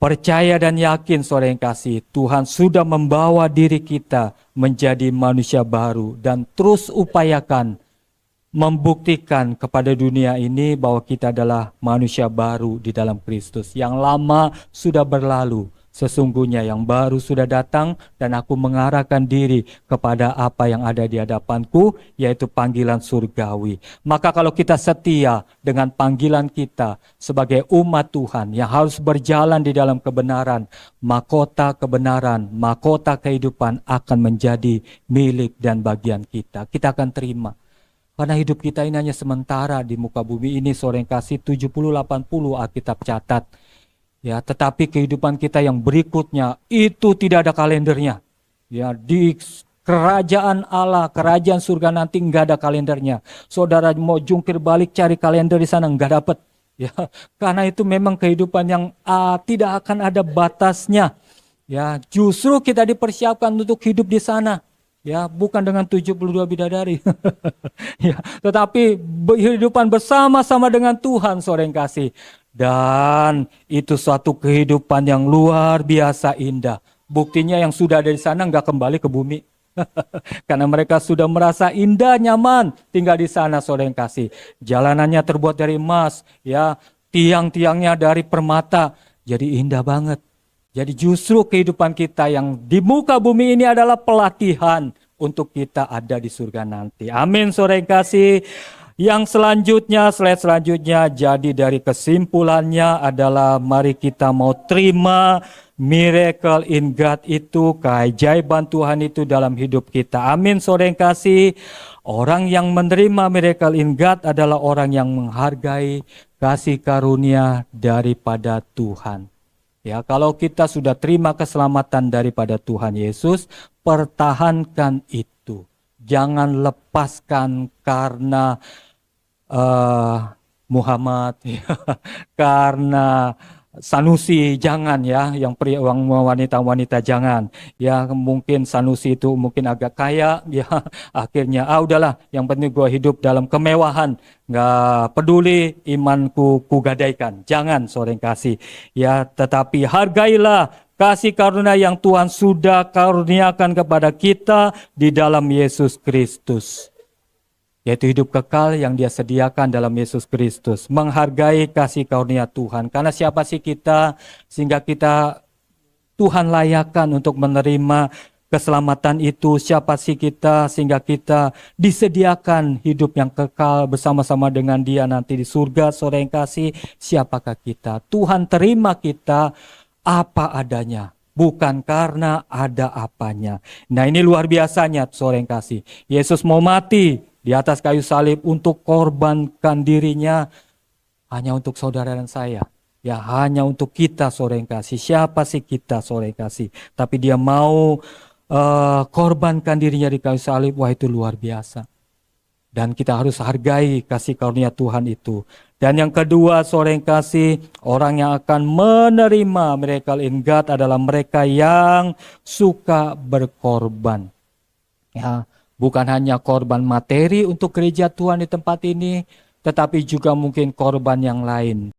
Percaya dan yakin saudara yang kasih, Tuhan sudah membawa diri kita menjadi manusia baru dan terus upayakan membuktikan kepada dunia ini bahwa kita adalah manusia baru di dalam Kristus. Yang lama sudah berlalu, sesungguhnya yang baru sudah datang dan aku mengarahkan diri kepada apa yang ada di hadapanku, yaitu panggilan surgawi. Maka kalau kita setia dengan panggilan kita sebagai umat Tuhan yang harus berjalan di dalam kebenaran, mahkota kebenaran, mahkota kehidupan akan menjadi milik dan bagian kita. Kita akan terima. Karena hidup kita ini hanya sementara di muka bumi ini, saudara yang kasih, 70-80 Alkitab catat. Ya, tetapi kehidupan kita yang berikutnya itu tidak ada kalendernya. Ya, di kerajaan Allah, kerajaan surga nanti nggak ada kalendernya. Saudara mau jungkir balik cari kalender di sana nggak dapet. Ya, karena itu memang kehidupan yang tidak akan ada batasnya. Ya, justru kita dipersiapkan untuk hidup di sana. Ya, bukan dengan 72 bidadari. Ya, tetapi kehidupan bersama-sama dengan Tuhan, saudara yang kasih. Dan itu suatu kehidupan yang luar biasa indah. Buktinya yang sudah ada di sana nggak kembali ke bumi. Karena mereka sudah merasa indah, nyaman tinggal di sana, saudara yang kasih. Jalanannya terbuat dari emas, ya, tiang-tiangnya dari permata. Jadi indah banget. Jadi justru kehidupan kita yang di muka bumi ini adalah pelatihan untuk kita ada di surga nanti. Amin, saudara yang kasih. Yang selanjutnya, slide selanjutnya, jadi dari kesimpulannya adalah mari kita mau terima miracle in God itu, keajaiban Tuhan itu dalam hidup kita. Amin, saudara yang kasih. Orang yang menerima miracle in God adalah orang yang menghargai kasih karunia daripada Tuhan. Ya, kalau kita sudah terima keselamatan daripada Tuhan Yesus, pertahankan itu. Jangan lepaskan karena Muhammad, karena Sanusi, jangan ya, yang wanita-wanita jangan. Ya, mungkin Sanusi itu mungkin agak kaya, ya akhirnya udahlah, yang penting gue hidup dalam kemewahan, nggak peduli imanku kugadaikan. Jangan, saudara yang kasih. Ya, tetapi hargailah kasih karunia yang Tuhan sudah karuniakan kepada kita di dalam Yesus Kristus. Yaitu hidup kekal yang Dia sediakan dalam Yesus Kristus. Menghargai kasih karunia Tuhan. Karena siapa sih kita sehingga kita Tuhan layakkan untuk menerima keselamatan itu. Siapa sih kita sehingga kita disediakan hidup yang kekal bersama-sama dengan Dia nanti di surga. Saudara yang kasih, siapakah kita? Tuhan terima kita apa adanya. Bukan karena ada apanya. Nah, ini luar biasanya, saudara yang kasih. Yesus mau mati di atas kayu salib untuk korbankan dirinya hanya untuk saudara dan saya. Ya, hanya untuk kita, saudara yang kasih. Siapa sih kita, saudara yang kasih? Tapi Dia mau korbankan dirinya di kayu salib. Wah, itu luar biasa. Dan kita harus hargai kasih karunia Tuhan itu. Dan yang kedua, saudara yang kasih, orang yang akan menerima miracle in God adalah mereka yang suka berkorban. Ya, bukan hanya korban materi untuk gereja Tuhan di tempat ini, tetapi juga mungkin korban yang lain.